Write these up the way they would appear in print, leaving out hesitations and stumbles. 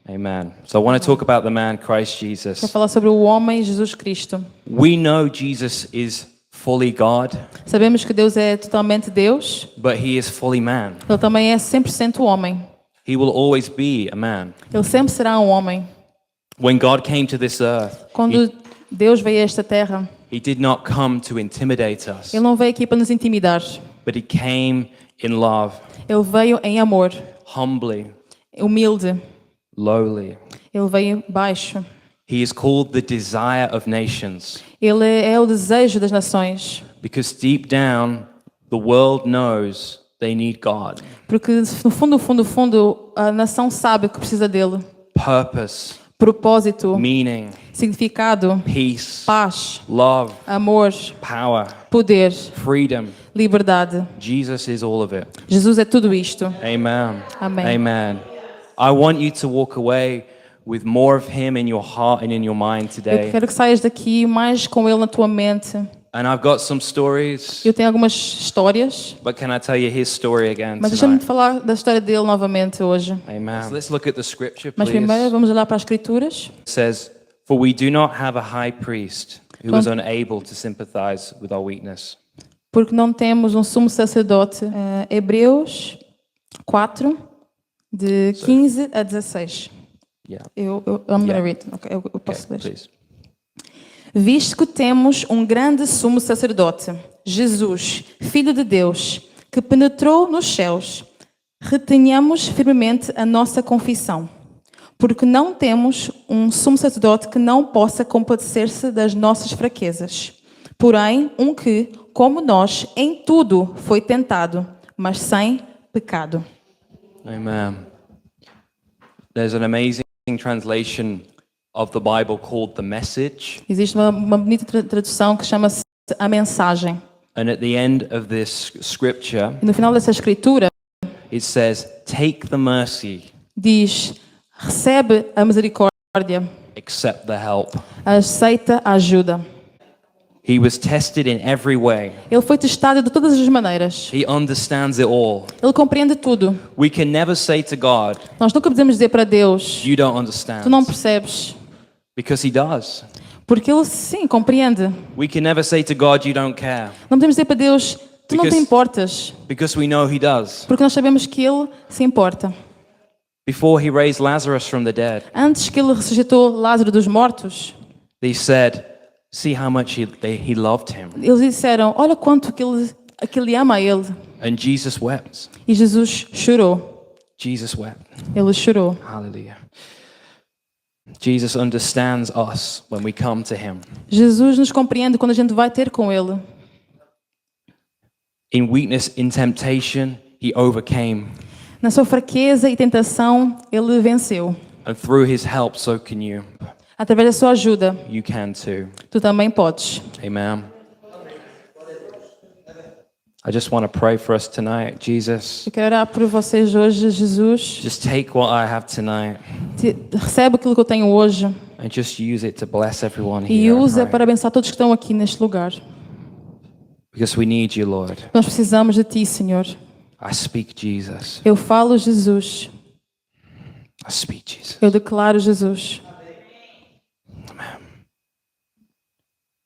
Amen. So I want to talk about the man Christ Quero Jesus. falar sobre o homem Jesus Cristo. We know Jesus is fully God, Sabemos que Deus é totalmente Deus, but he is fully man. Ele também é 100% homem. He will always be a man. Ele sempre será um homem. When God came to this earth, Quando Deus veio a esta terra, he did not come to intimidate us, Ele não veio aqui para nos intimidar. but he came in love, Ele veio em amor, humbly, humilde. lowly. Ele veio baixo. He is called the desire of nations Ele é o desejo das nações. because deep down, the world knows they need God. Porque no fundo, a nação sabe que precisa dele. Purpose, Propósito, meaning, significado, peace, paz, love, amor, power, poder, freedom. liberdade. Jesus is all of it. Jesus é tudo isto. Amen. Amen. Amen. I want you to walk away with more of him in your heart and in your mind Eu today. quero que saias daqui mais com ele na tua mente. And I've got some stories, Eu tenho algumas histórias, but can I tell you his story again mas deixa-me tonight? falar da história dele novamente hoje. Amen. So let's look at the scripture, Mas please. primeiro vamos olhar para as Escrituras. It says, "For we do not have a high priest who is unable to sympathize with our weakness, Porque não temos um sumo sacerdote. Hebreus 4, de 15 a 16. Yeah. I'm gonna read. Okay, eu posso Okay, ler. please. Visto que temos um grande sumo sacerdote, Jesus, Filho de Deus, que penetrou nos céus, retenhamos firmemente a nossa confissão, porque não temos um sumo sacerdote que não possa compadecer-se das nossas fraquezas, porém um que, como nós, em tudo foi tentado, mas sem pecado. Amen. There's an amazing translation of the Bible called The Message. Existe uma bonita tradução que chama-se A Mensagem. And at the end of this scripture, E no final dessa escritura it says, "Take the mercy, diz: recebe a misericórdia, accept the help." aceita a ajuda. He was tested in every way. Ele foi testado de todas as maneiras. He understands it all. Ele compreende tudo. We can never say to God, Nós nunca podemos dizer para Deus: "You don't understand," tu não percebes. because he does. Porque Ele sim compreende. We can never say to God, "You don't care," Não podemos dizer para Deus: tu não te Because- importas. because we know he does. Porque nós sabemos que Ele se importa. Before he raised Lazarus from the dead, Antes que Ele ressuscitou Lázaro dos mortos, he said, "See how much he loved him." eles disseram: olha quanto que ele ama a Ele. And Jesus wept. E Jesus chorou. Jesus wept. Ele chorou. Hallelujah. Jesus understands us when we come to him. Jesus nos compreende quando a gente vai ter com Ele. In weakness, in temptation, he overcame. Na sua fraqueza e tentação, Ele venceu. And through his help, so can you. Através da sua ajuda, You can too. tu também podes. Amen. I just want to pray for us tonight. Jesus, Eu quero orar por vocês hoje, Jesus. just take what I have tonight Recebe aquilo que eu tenho hoje and just use it to bless everyone e here. I usa pray. para abençoar todos que estão aqui neste lugar. Because we need you, Lord. Nós precisamos de Ti, Senhor. I speak Jesus. Eu falo Jesus. I speak Jesus. Eu declaro Jesus.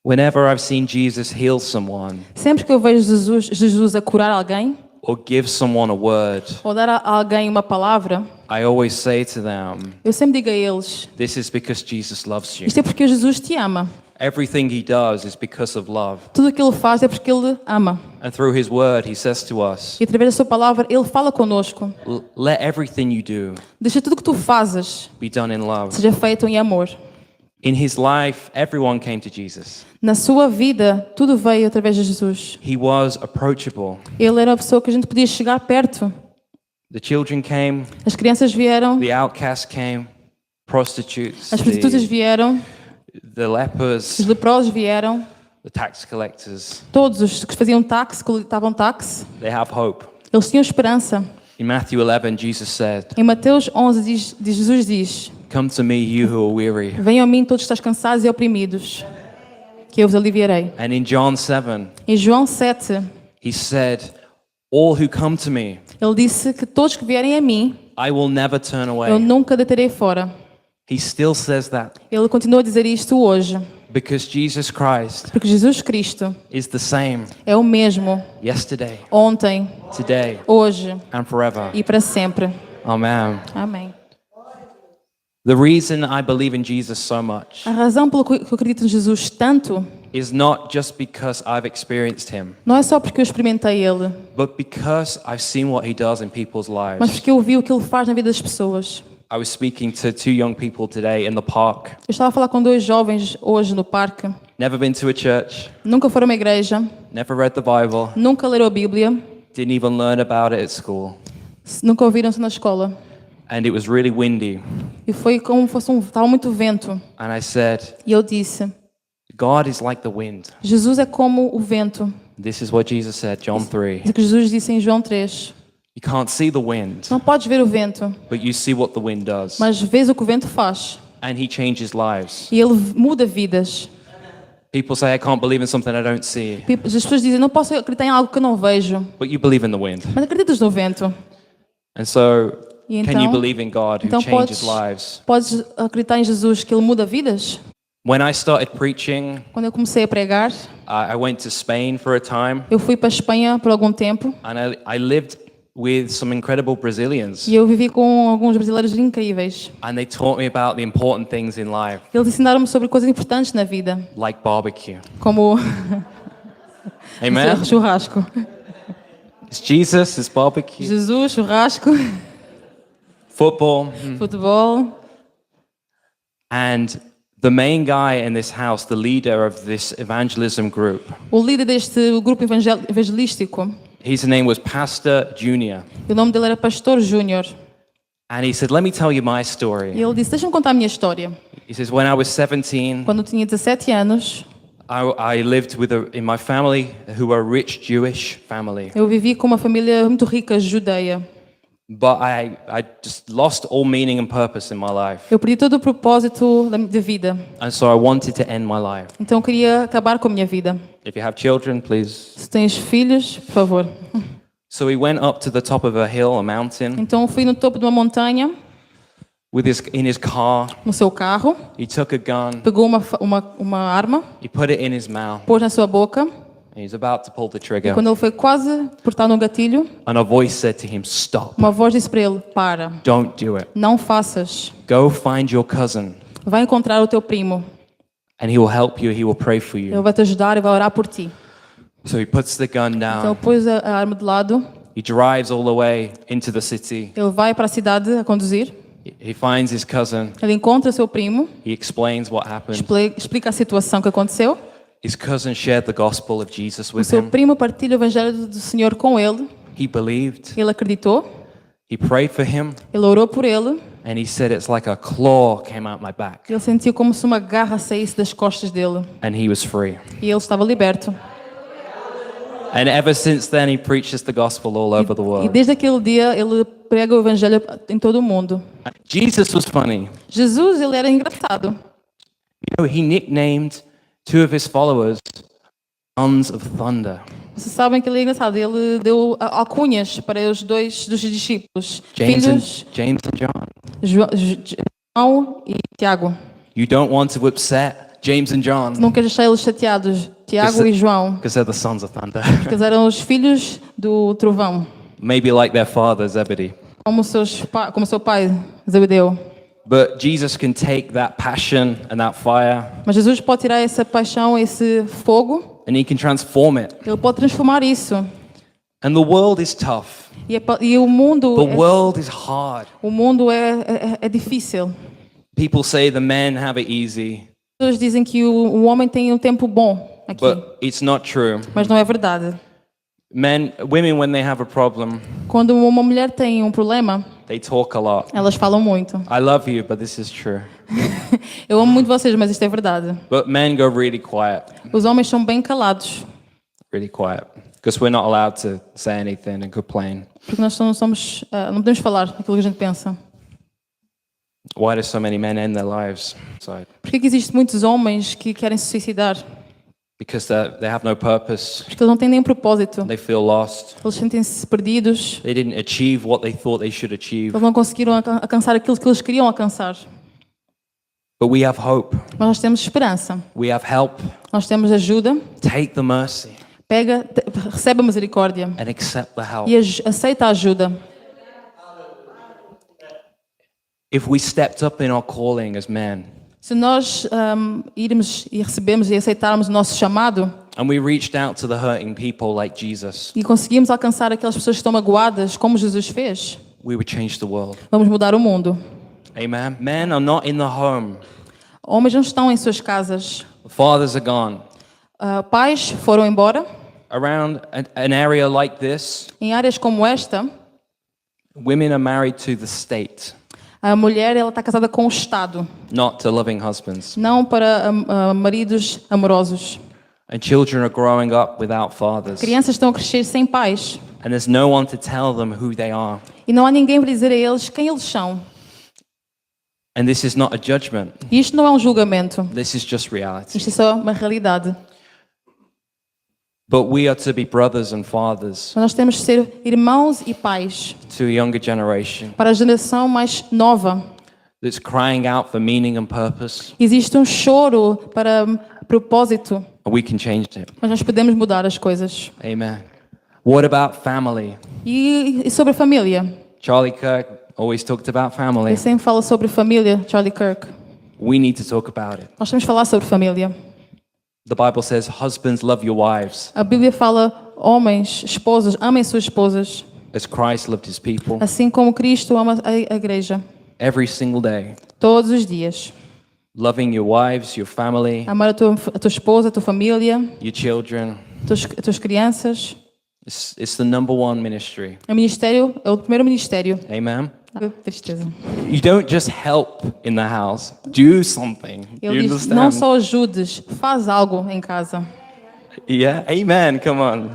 Whenever I've seen Jesus heal someone Sempre que eu vejo Jesus a curar alguém or give someone a word, ou dar a alguém uma palavra, I always say to them, eu sempre digo a eles: this is because Jesus loves you. isto é porque Jesus te ama. Everything he does is because of love. Tudo o que Ele faz é porque Ele ama. And through his word, he says to us, E através da sua palavra, Ele fala conosco. let everything you do Deixa tudo o que tu fazes be done in love. seja feito em amor. In his life, everyone came to Jesus. Na sua vida, tudo veio através de Jesus. He was approachable. Ele era a pessoa que a gente podia chegar perto. The children came, As crianças vieram, the outcasts came, prostitutes, as prostitutas the vieram, lepers, os leprosos vieram, the tax collectors. todos os que faziam táxi, que coletavam táxi, They have hope. eles tinham esperança. In Matthew 11, Jesus said, Em Mateus 11, Jesus diz: "Come to me, you who are weary." venham a mim todos que estás cansados e oprimidos, que eu vos aliviarei. And in John 7, Em João 7, he said, "All who come to me, ele disse que todos que vierem a mim, I will never turn Eu away. nunca deitarei fora. He still says that Ele continua a dizer isto hoje, because Jesus Christ porque Jesus Cristo is the same é o mesmo yesterday, ontem, today, hoje and forever. e para sempre. Amen. Amém. The reason I believe in Jesus so much A razão pela que eu acredito em Jesus tanto is not just because I've experienced him, não é só porque eu experimentei Ele, but because I've seen what he does in people's mas lives. porque eu vi o que Ele faz na vida das pessoas. I was speaking to two young people today in the park. Eu estava a falar com dois jovens hoje no parque. Never been to a church, Nunca foram a uma igreja, never read the Bible, nunca leram a Bíblia, didn't even learn about it at school. nunca ouviram-se na escola. And it was really windy. E foi como se fosse estava muito vento. And I said, E eu disse, God is like the wind. Jesus é como o vento. This is what Jesus said, John 3. É o que Jesus disse em João 3. You can't see the wind, Não podes ver o vento, but you see what the wind does. mas vês o que o vento faz. And he changes lives. E ele muda vidas. People say, I can't believe in something I don't see. As pessoas dizem, não posso acreditar em algo que eu não vejo. But you believe in the wind. Mas acreditas no vento. And so, E can you então, believe in God who então changes lives? podes acreditar em Jesus, que Ele muda vidas? When I started preaching, Quando eu comecei a pregar, I went to Spain for a time. eu fui para a Espanha por algum tempo. And I lived with some incredible Brazilians. E eu vivi com alguns brasileiros incríveis. And they taught me about the important things in life, Eles ensinaram-me sobre coisas importantes na vida, like barbecue. como Amen? churrasco. It's Jesus, it's barbecue, Jesus, churrasco, football. futebol. And the main guy in this house, the leader of this evangelism group, O líder deste grupo evangelístico, his name was Pastor Junior. o nome dele era Pastor Júnior. And he said, let me tell you my E story. ele disse, deixa-me contar a minha história. He says, when I was 17, Quando eu tinha 17 anos, I lived in my family who were a rich Jewish family. eu vivi com uma família muito rica, judeia. But I just lost all meaning and purpose in my life. Eu perdi todo o propósito da vida. And so I wanted to end my life. Então eu queria acabar com a minha vida. If you have children, please. Se tens filhos, por favor. So we went up to the top of a hill, a mountain, Então eu fui no topo de uma montanha, in his car. no seu carro, He took a gun, pegou uma arma, he put it in his mouth, pôs na sua boca. and he's about to pull the E trigger. quando ele foi quase apertar no gatilho, And a voice said to him, stop, uma voz disse para ele, para, don't do it. não faças. Go find your cousin, Vai encontrar o teu primo. and he will help you, he will pray for Ele you. vai te ajudar e vai orar por ti. So he puts the gun Então down, pôs a arma de lado, he drives all the way into the city, ele vai para a cidade a conduzir, he finds his cousin, ele encontra seu primo, he explains what happened. explica a situação que aconteceu. His cousin shared the gospel of Jesus O with seu him. primo partilha o evangelho do Senhor com ele. He believed, Ele acreditou, he prayed for him, ele orou por ele. and he said it's like a claw came out my back, Ele sentiu como se uma garra saísse das costas dele. and he was free. E ele estava liberto. And ever since then, he preaches the gospel all over the E world. desde aquele dia ele prega o evangelho em todo o mundo. Jesus was funny. Jesus, ele era engraçado. You know, he nicknamed two of his followers Sons of Thunder. Vocês sabem que ele é engraçado. Ele deu alcunhas para os dois dos discípulos, James filhos and John. João e Tiago. You don't want to upset James and John Não queres deixar eles chateados, Tiago Esse- e João, because they're the sons of thunder. porque eles eram os filhos do trovão, Maybe like their father Zebedee. como como seu pai Zebedeu. But Jesus can take that passion and that fire Mas Jesus pode tirar essa paixão, esse fogo, and he can transform it. ele pode transformar isso. And the world is tough. E o mundo, The world is hard. é difícil. People say the men have it easy, As pessoas dizem que o homem tem um tempo bom aqui, but it's not true. mas não é verdade. Women, when they have a problem, Quando uma mulher tem um problema, they talk a lot. elas falam muito. I love you, but this is true. Eu amo muito vocês, mas isto é verdade. But men go really quiet, Os homens são bem calados, because we're not allowed to say anything and complain. porque nós não somos, não podemos falar aquilo que a gente pensa. Why do so many men end their lives? So, Por que existem muitos homens que querem se suicidar? because they have no purpose. Porque eles não têm nenhum propósito. They feel lost. Eles sentem-se perdidos. They didn't achieve what they thought they should achieve. Eles não conseguiram alcançar aquilo que eles queriam alcançar. But we have hope. Mas nós temos esperança. We have help. Nós temos ajuda. Take the mercy Recebe a misericórdia and accept the help. e aceita a ajuda. If we stepped up in our calling as men Se nós irmos e recebemos e aceitarmos o nosso chamado and we reached out to the hurting people like Jesus, e conseguimos alcançar aquelas pessoas que estão magoadas, como Jesus fez, we would change the world. vamos mudar o mundo. Amen. Men are not in the home. Homens não estão em suas casas. The fathers are gone. Pais foram embora. Around an area like this, Em áreas como esta, women are married to the state, a mulher ela está casada com o Estado, not to loving husbands. não para maridos amorosos. And children are growing up without fathers. Crianças estão a crescer sem pais. And there's no one to tell them who they are. E não há ninguém para dizer a eles quem eles são. And this is not a judgment. E isto não é um julgamento. This is just reality. Isto é só uma realidade. But we are to be brothers and fathers Nós temos de ser irmãos e pais to a younger generation para a geração mais nova. that's crying out for meaning and purpose. Existe um choro para propósito, And we can change it. mas nós podemos mudar as coisas. Amen. What about family? E sobre a família? Charlie Kirk always talked about family. Ele sempre fala sobre família, Charlie Kirk. We need to talk about it. Nós temos de falar sobre família. The Bible says, husbands, love your wives A Bíblia fala, homens, esposas, amem suas esposas, as Christ loved his people assim como Cristo ama a igreja. every single day. Todos os dias. Loving your wives, your family, Amar a tua esposa, a tua família, your children. as tuas crianças. It's the number one ministry. O ministério é o primeiro ministério. Amen. Tristeza. You don't just help in the house. Do something. You Ele diz, understand? não só ajudes, faz algo em casa. Yeah. Amen. Come on.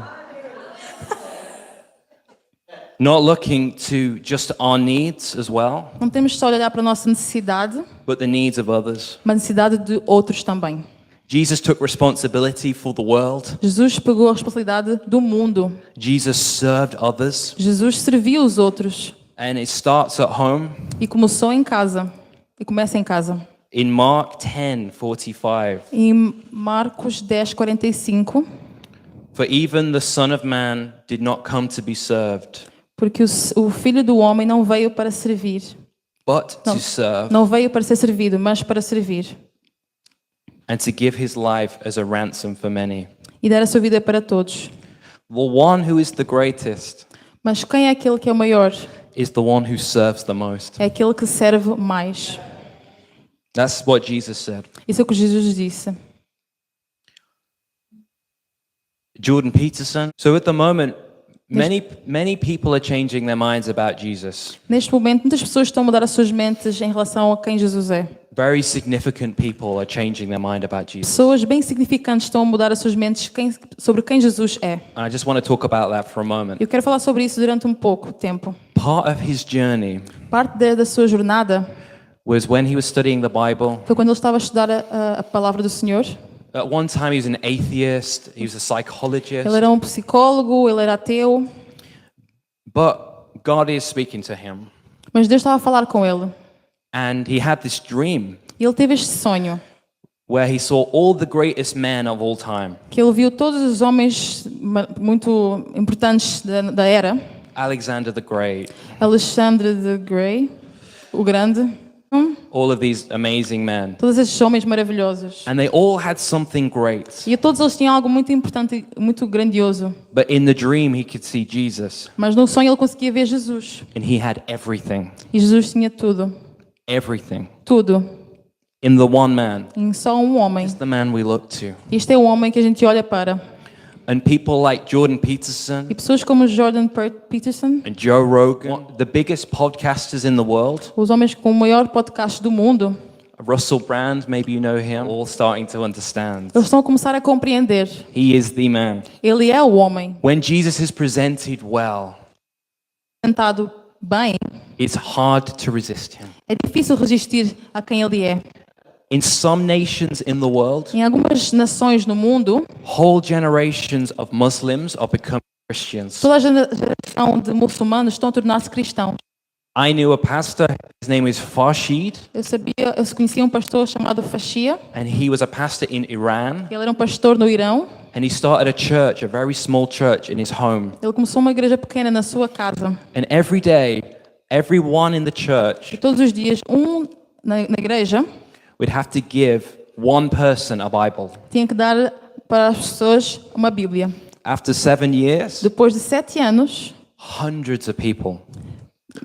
Not looking to just our needs as well, Não temos só de olhar para a nossa necessidade, but the needs of others. mas a necessidade de outros também. Jesus took responsibility for the world. Jesus pegou a responsabilidade do mundo. Jesus served others. Jesus serviu os outros. And it starts at home. E começou em casa. E começa em casa. In Mark 10:45, Em Marcos 10:45, for even the Son of Man did not come to be served, porque o Filho do Homem não veio para servir. but to serve Não veio para ser servido, mas para servir. and to give his life as a ransom for many. E dar a sua vida para todos. The one who is the greatest Mas quem é aquele que é o maior? is the one who serves the most. É aquele que serve mais. That's what Jesus said. Isso é o que Jesus disse. Jordan Peterson. So at the moment, many people are changing their minds about Jesus. Neste momento, muitas pessoas estão a mudar as suas mentes em relação a quem Jesus é. Very significant people are changing their mind about Jesus. Pessoas bem significantes estão a mudar as suas mentes sobre quem Jesus é. And I just want to talk about that for a moment. Eu quero falar sobre isso durante um pouco tempo. Part of his journey Parte da sua jornada was when he was studying the Bible. foi quando ele estava a estudar a palavra do Senhor. At one time, he was an atheist, he was a psychologist, Ele era um psicólogo, ele era ateu, but God is speaking to him. mas Deus estava a falar com ele. And he had this dream E ele teve este sonho, where he saw all the greatest men of all time. que ele viu todos os homens muito importantes da era. Alexander the Great, Alexandre the Grey, o Grande, all of these amazing men. todos esses homens maravilhosos. And they all had something great. E todos eles tinham algo muito importante, muito grandioso. But in the dream, he could see Jesus. Mas no sonho ele conseguia ver Jesus. And he had everything. E Jesus tinha tudo. Everything. Tudo. In the one man. Em só um homem. It's the man we look to. Este é o homem que a gente olha para. And people like Jordan Peterson E pessoas como Jordan Peterson, and Joe Rogan, the biggest podcasters in the world. os homens com o maior podcast do mundo, Russell Brand, maybe you know him, all starting to understand. eles estão a começar a compreender. He is the man. Ele é o homem. When Jesus is presented well, Tentado bem, it's hard to resist him. é difícil resistir a quem ele é. in some nations in the world, Em algumas nações no mundo, whole generations of Muslims are becoming Christians. toda a geração de muçulmanos estão a tornar-se cristãos. I knew a pastor, his name is Farshid, Eu conhecia um pastor chamado Fashia. and he was a pastor in Iran, Ele era um pastor no Irão. and he started a church, a very small church in his home. Ele começou uma igreja pequena na sua casa. And every day, everyone in the E church todos os dias, na igreja would have to give one person a Bible. tinha que dar para as pessoas uma Bíblia. After 7 years, Depois de 7 anos, hundreds of people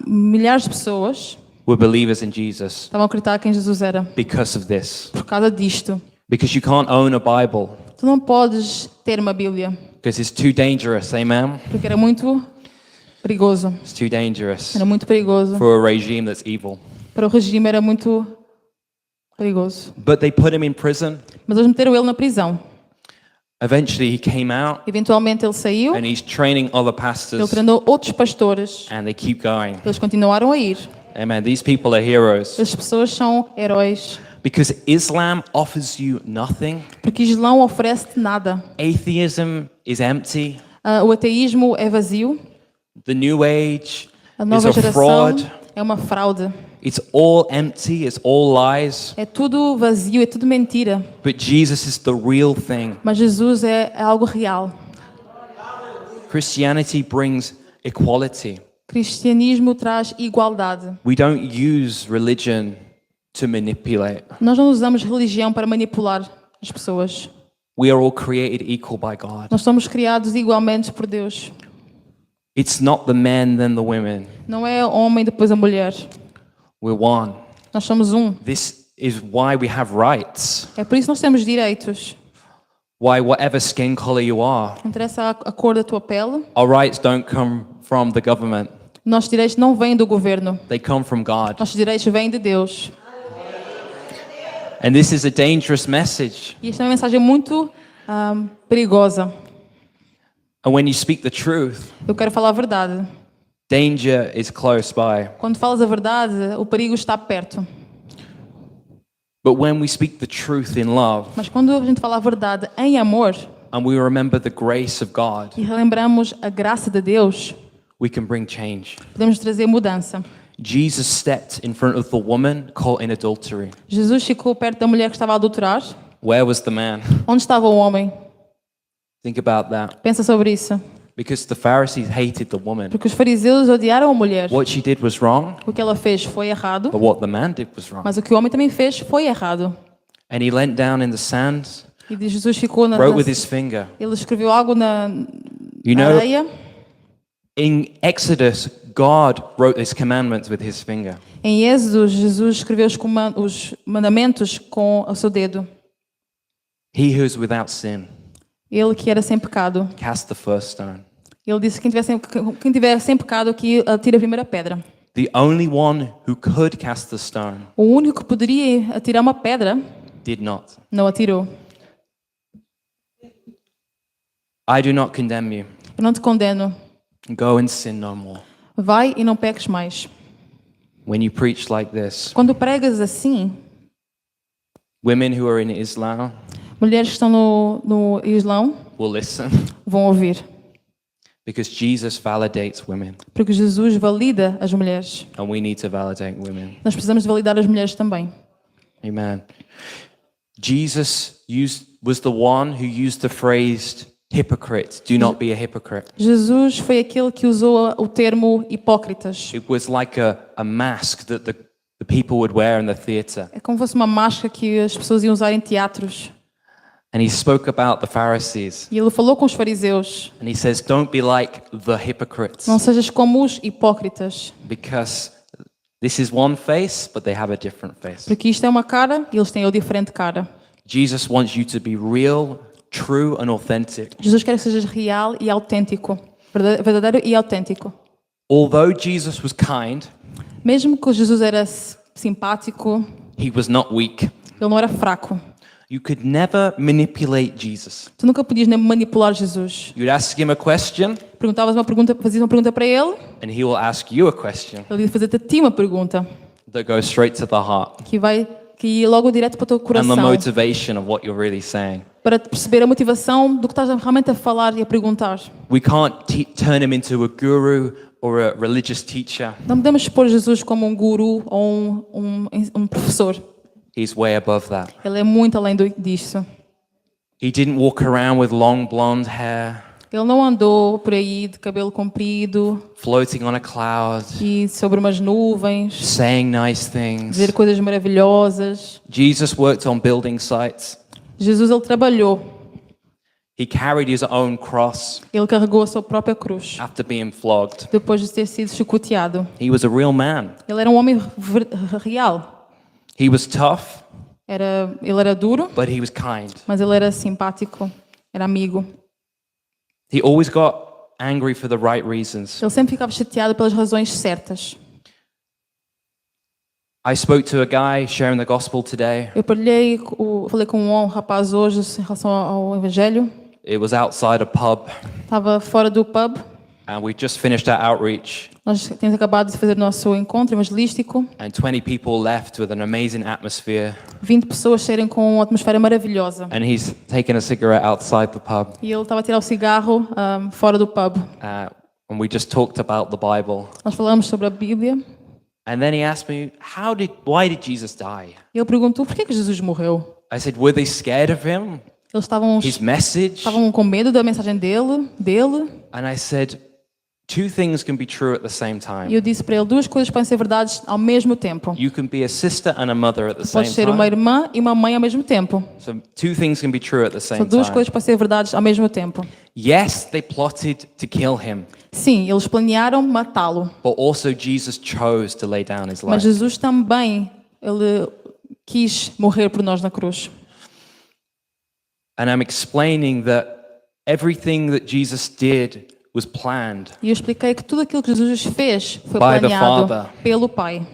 milhares de pessoas were believers in Jesus estavam a acreditar quem Jesus era because of this. por causa disto. Because you can't own a Bible Tu não podes ter uma Bíblia because it's too dangerous, amen? porque era muito perigoso. It's too dangerous Era muito perigoso. for a regime that's evil. Para o regime era muito perigoso. But they put him in prison. Mas eles meteram ele na prisão. Eventually, he came out Eventualmente ele saiu. and he's training other Ele pastors, treinou outros pastores. and they keep going. Eles continuaram a ir. Amen. These people are heroes As pessoas são heróis. because Islam offers you nothing. Porque Islão oferece-te nada. Atheism is empty. O ateísmo é vazio. The New Age A is nova a geração fraud. é uma fraude. It's all empty. It's all lies. É tudo vazio, é tudo mentira. But Jesus is the real thing. Mas Jesus é algo real. Christianity brings equality. Cristianismo traz igualdade. We don't use religion to manipulate. Nós não usamos religião para manipular as pessoas. We are all created equal by God. Nós somos criados igualmente por Deus. It's not the men then the women. Não é homem depois a mulher. We're one. Nós somos um. This is why we have rights. É por isso que nós temos direitos. Why whatever skin color you are, Não interessa a cor da tua pele. our rights don't come from the government. Nossos direitos não vêm do governo. They come from God. Nossos direitos vêm de Deus. And this is a dangerous message. E esta é uma mensagem muito perigosa. And when you speak the truth, Eu quero falar a verdade. danger is close by. Quando falas a verdade, o perigo está perto. But when we speak the truth in love Mas quando a gente fala a verdade em amor and we remember the grace of God, e relembramos a graça de Deus, we can bring change. podemos trazer mudança. Jesus stepped in front of the woman caught in adultery. Jesus ficou perto da mulher que estava a adulterar. Where was the man? Onde estava o homem? Think about that. Pensa sobre isso. Because the Pharisees hated the woman. Porque os fariseus odiaram a mulher. What she did was wrong, O que ela fez foi errado, but what the man did was wrong. mas o que o homem também fez foi errado. And he leant down in the sand, E Jesus ficou wrote with his finger. ele escreveu algo na You know, areia. in Exodus, God wrote his commandments with his finger. Em Êxodo, Jesus escreveu os mandamentos com o seu dedo. He who is without sin, Ele que era sem pecado. cast the first stone. Ele disse que quem tiver sem pecado que atire a primeira pedra. The only one who could cast the stone O único que poderia atirar uma pedra did not. não atirou. I do not condemn you. Eu não te condeno. Go and sin no more. Vai e não peques mais. When you preach like this, Quando pregas assim, women who are in Islam mulheres que estão no Islão will listen vão ouvir. because Jesus validates women Porque Jesus valida as mulheres. and we need to validate women. Nós precisamos de validar as mulheres também. Amen. Jesus was the one who used the phrase hypocrite. Do not be a hypocrite. Jesus foi aquele que usou o termo hipócritas. It was like a mask that the people would wear in the theater. É como se fosse uma máscara que as pessoas iam usar em teatros. And he spoke about the Pharisees. E ele falou com os fariseus: And he says, don't be like the hypocrites não sejas como os hipócritas, because this is one face, but they have a different face. porque isto é uma cara e eles têm outra diferente cara. Jesus wants you to be real, true and authentic. Jesus quer que sejas real e autêntico, verdadeiro e autêntico. Although Jesus was kind, Mesmo que Jesus era simpático, he was not weak. ele não era fraco. You could never manipulate Jesus. Tu nunca podias nem manipular Jesus. You'd ask him a question Perguntavas uma pergunta, fazias uma pergunta para ele, and he will ask you a question ele ia fazer-te a ti uma pergunta that goes straight to the heart. que que ia logo direto para o teu and the coração, motivation of what you're really saying. para perceber a motivação do que estás realmente a falar e a perguntar. We can't turn him into a guru or a religious teacher. Não podemos expor Jesus como um guru ou um professor. He's way above that. Ele é muito além disso. He didn't walk around with long blonde hair, Ele não andou por aí de cabelo comprido floating on a cloud, e sobre umas nuvens, saying nice things. dizer coisas maravilhosas. Jesus worked on building sites. Jesus, ele trabalhou. He carried his own cross Ele carregou a sua própria cruz after being flogged. depois de ter sido chicoteado. He was a real man. Ele era um homem real. He was tough, Ele era duro, but he was kind. mas ele era simpático, era amigo. He always got angry for the right reasons. Ele sempre ficava chateado pelas razões certas. I spoke to a guy sharing the gospel today. Eu falei com um rapaz hoje em relação ao Evangelho. It was outside a pub, Estava fora do pub. and we just finished our outreach, Nós tínhamos acabado de fazer o nosso encontro evangelístico. and 20 people left with an amazing atmosphere, 20 pessoas saíram com uma atmosfera maravilhosa. and he's taking a cigarette outside the pub. E ele estava a tirar o cigarro fora do pub. And we just talked about the Bible. Nós falamos sobre a Bíblia. And then he asked me, why did Jesus die? E ele perguntou por que Jesus morreu. I said, were they scared of him? Eles estavam His message? com medo da mensagem dele. And I said, two things can be true at the same E time. eu disse para ele, duas coisas podem ser verdades ao mesmo tempo. You can be a sister and a mother at the same Pode ser uma time. irmã e uma mãe ao mesmo tempo. So two things can be true at the São same duas time. coisas podem ser verdades ao mesmo tempo. Yes, they plotted to kill him, Sim, eles planearam matá-lo. but also Jesus chose to lay down his Mas life. Jesus também, ele quis morrer por nós na cruz. And I'm explaining that everything that Jesus did was planned. E eu expliquei que tudo aquilo que Jesus fez foi By the planeado Father. pelo Pai.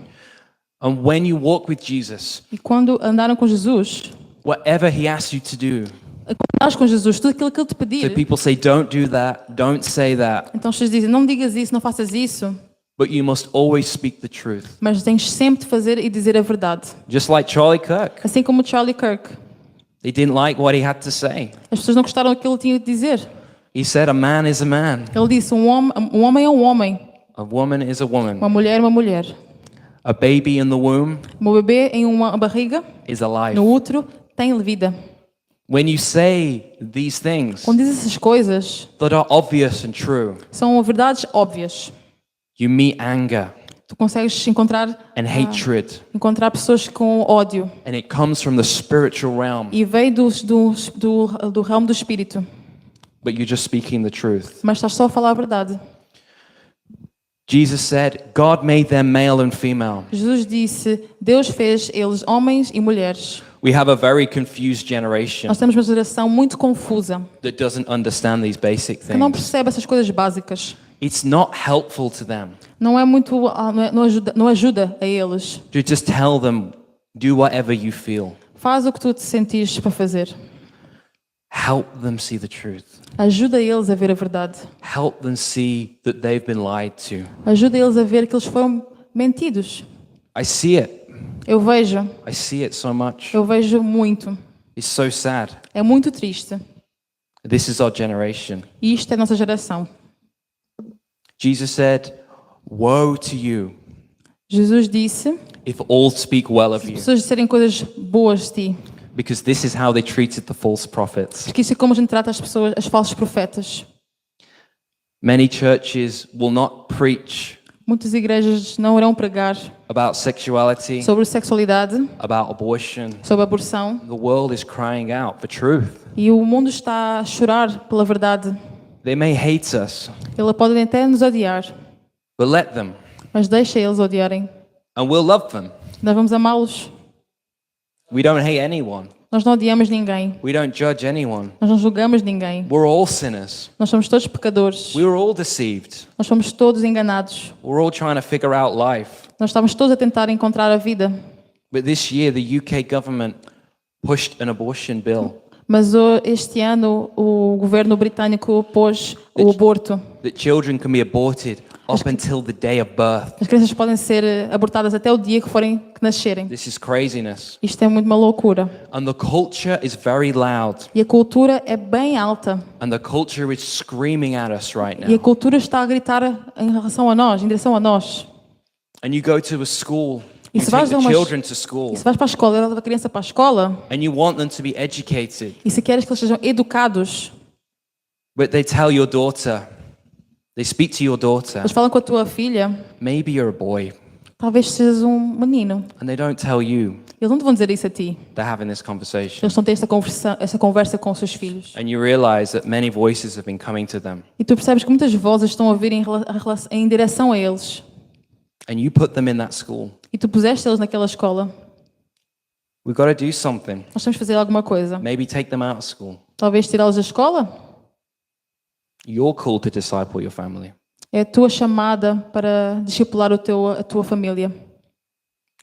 And when you walk with Jesus, E quando andaram com Jesus, whatever he asks you to do, quando andas com Jesus, tudo aquilo que ele te so pedir, people say, don't do that, don't say that, então vocês dizem, não digas isso, não faças isso, but you must always speak the truth. mas tens sempre de fazer e dizer a verdade. Just like Charlie Kirk. Assim como Charlie Kirk. They didn't like what he had to say. As pessoas não gostaram do que ele tinha de dizer. He said, a man is a man, Ele disse, um homem é um homem, a woman is a woman. uma mulher é uma mulher. A baby in the womb Um bebê em uma barriga, is alive. no útero, tem vida. When you say these things Quando diz essas coisas, that are obvious and true, são verdades óbvias. you meet anger Tu consegues encontrar and hatred, pessoas com ódio. and it comes from the spiritual realm, E vem do ramo do espírito. but you're just speaking the truth. Mas estás só a falar a verdade. Jesus said, God made them male and female. Jesus disse, Deus fez eles homens e mulheres. We have a very confused generation Nós temos uma geração muito confusa, that doesn't understand these basic que não things. percebe essas coisas básicas. It's not helpful to them Não é muito, não ajuda a eles. to just tell them, do whatever you feel. Faz o que tu te sentires para fazer. Help them see the truth. Ajuda eles a ver a verdade. Help them see that they've been lied to. Ajuda eles a ver que eles foram mentidos. I see it. Eu vejo So much. eu vejo muito. It's so sad. É muito triste. This is our generation. E isto é a nossa geração. Jesus said, woe to you Jesus disse, if all speak well of as you, pessoas disserem coisas boas de ti. because this is how they treated the false prophets. Porque isso é como a gente trata as pessoas, as falsos profetas. Many churches will not preach Muitas igrejas não irão pregar about sexuality, sobre sexualidade, about abortion. sobre aborção. The world is crying out for truth. E o mundo está a chorar pela verdade. They may hate us, Ele pode até nos odiar, but let them, mas deixa eles odiarem. and we'll love them. Nós vamos amá-los. We don't hate anyone. Nós não odiamos ninguém. We don't judge anyone. Nós não julgamos ninguém. We're all sinners. Nós somos todos pecadores. We were all deceived. Nós somos todos enganados. We're all trying to figure out life. Nós estamos todos a tentar encontrar a vida. But this year, the UK government pushed an abortion bill Mas este ano o governo britânico pôs o aborto. that children can be aborted up until the day of birth. As crianças podem ser abortadas até o dia que nascerem. This is craziness. Isto é muito uma loucura. And the culture is very loud. E a cultura é bem alta. And the culture is screaming at us right E a now. cultura está a gritar em relação a nós, em direção a nós. And you go to a school, E you se take vais the a uma- children to school, E se vais para a escola, leva a criança para a escola, and you want them to be educated, e se queres que eles sejam educados, but they tell your daughter, they speak to your daughter, eles falam com a tua filha, maybe you're a boy, talvez sejas um menino. and they don't tell you Eles não te vão dizer isso a ti. they're having this conversation. Eles estão a ter essa conversa com os seus filhos. And you realize that many voices have been coming to them, E tu percebes que muitas vozes estão a vir em direção a eles. and you put them in that school. E tu puseste eles naquela escola. We've got to do something. Nós temos que fazer alguma coisa. Maybe take them out of school. Talvez tirá-los da escola. You're called to disciple your family. É a tua chamada para discipular a tua família.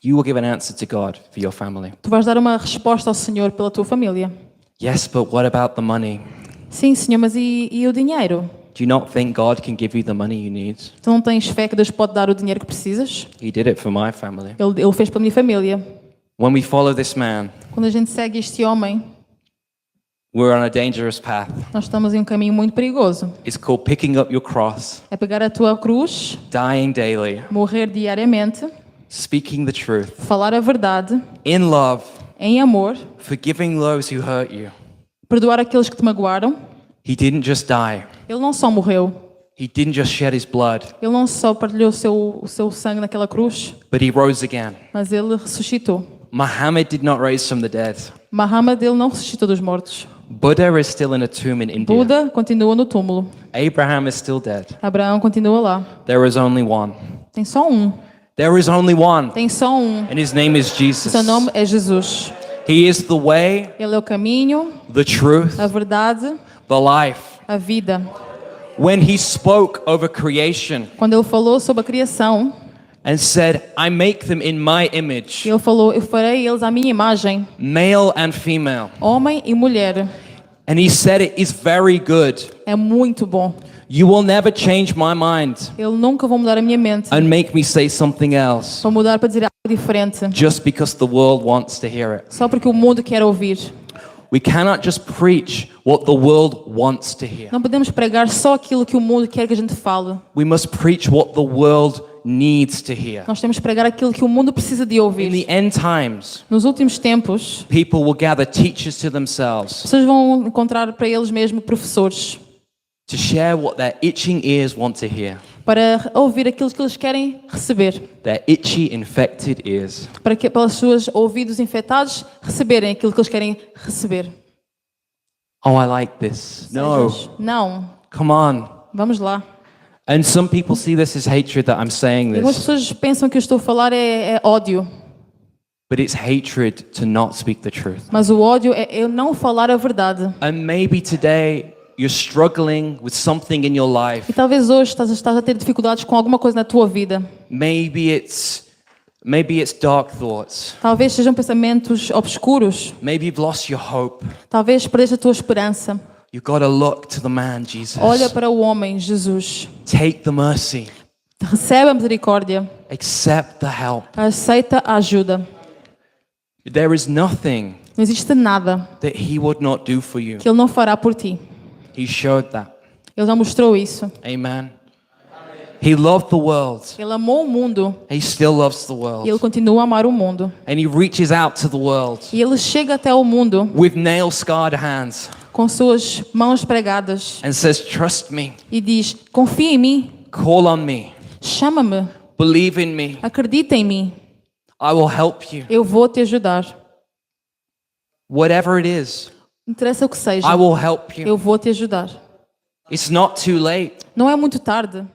You will give an answer to God for your family. Tu vais dar uma resposta ao Senhor pela tua família. Yes, but what about the money? Sim, Senhor, mas e o dinheiro? Do you not think God can give you the money you need? Tu não tens fé que Deus pode dar o dinheiro que precisas? He did it for my family. Ele fez para a minha família. When we follow this man, Quando a gente segue este homem, we're on a dangerous path. nós estamos em um caminho muito perigoso. It's called picking up your cross, É pegar a tua cruz, dying daily, morrer diariamente, speaking the truth, falar a verdade, in love, em amor, forgiving those who hurt you. perdoar aqueles que te magoaram. He didn't just die. Ele não só morreu, He didn't just shed his blood, ele não só partilhou o seu sangue naquela cruz, but he rose again. mas ele ressuscitou. Muhammad did not raise from the dead. Muhammad, ele não ressuscitou dos mortos. Buddha is still in a tomb in India. Buda continua no túmulo. Abraham is still dead. Abraão continua lá. There is only one. Tem só um. There is only one. Tem só um. And his name is Jesus. Seu nome é Jesus. He is the way, Ele é o caminho, the truth, a verdade, the life. a vida. When he spoke over creation Quando ele falou sobre a criação, and said, I make them in my image, ele falou: eu farei eles à minha imagem, male and female. homem e mulher. And he said it is very good. É muito bom. You will never change my mind Ele nunca vai mudar a minha mente. and make me say something else Vai mudar para dizer algo diferente. just because the world wants to hear it. Só porque o mundo quer ouvir. We cannot just preach what the world wants to hear. Não podemos pregar só aquilo que o mundo quer que a gente fale. We must preach what the world needs to hear. Nós temos que pregar aquilo que o mundo precisa de In ouvir. the end times, Nos últimos tempos, people will gather teachers to themselves pessoas vão encontrar para eles mesmos professores to share what their itching ears want to hear. para ouvir aquilo que eles querem receber, Their itchy, infected ears. para que pelos seus ouvidos infectados receberem aquilo que eles querem receber. Oh, I like this. No, Não. come on. Vamos lá. And some people see this as hatred that I'm saying Algumas this, pessoas pensam que eu estou a falar é ódio, but it's hatred to not speak the truth. mas o ódio é eu não falar a verdade. And maybe today you're struggling with something in your life. E talvez hoje estás a ter dificuldades com alguma coisa na tua vida. Maybe it's dark thoughts. Talvez sejam pensamentos obscuros. Maybe you've lost your hope. Talvez perdeste a tua esperança. You've got to look to the man, Jesus. Olha para o homem, Jesus. Take the mercy. Recebe a misericórdia. Accept the help. Aceita a ajuda. There is nothing Não existe nada that he would not do for you. que Ele não fará por ti. He showed that. Ele já mostrou isso. Amen. He loved the world. Ele amou o mundo He still loves the e Ele world. continua a amar o mundo. And he reaches out to the world E Ele chega até o mundo with nail-scarred hands com suas mãos pregadas and says, trust me, e diz: confia em mim, call on me, chama-me, believe in me, acredita em mim, I will help you. eu vou te ajudar. Whatever it is, Não interessa o que seja, I will help you. eu vou te ajudar. It's not too late. Não é muito tarde.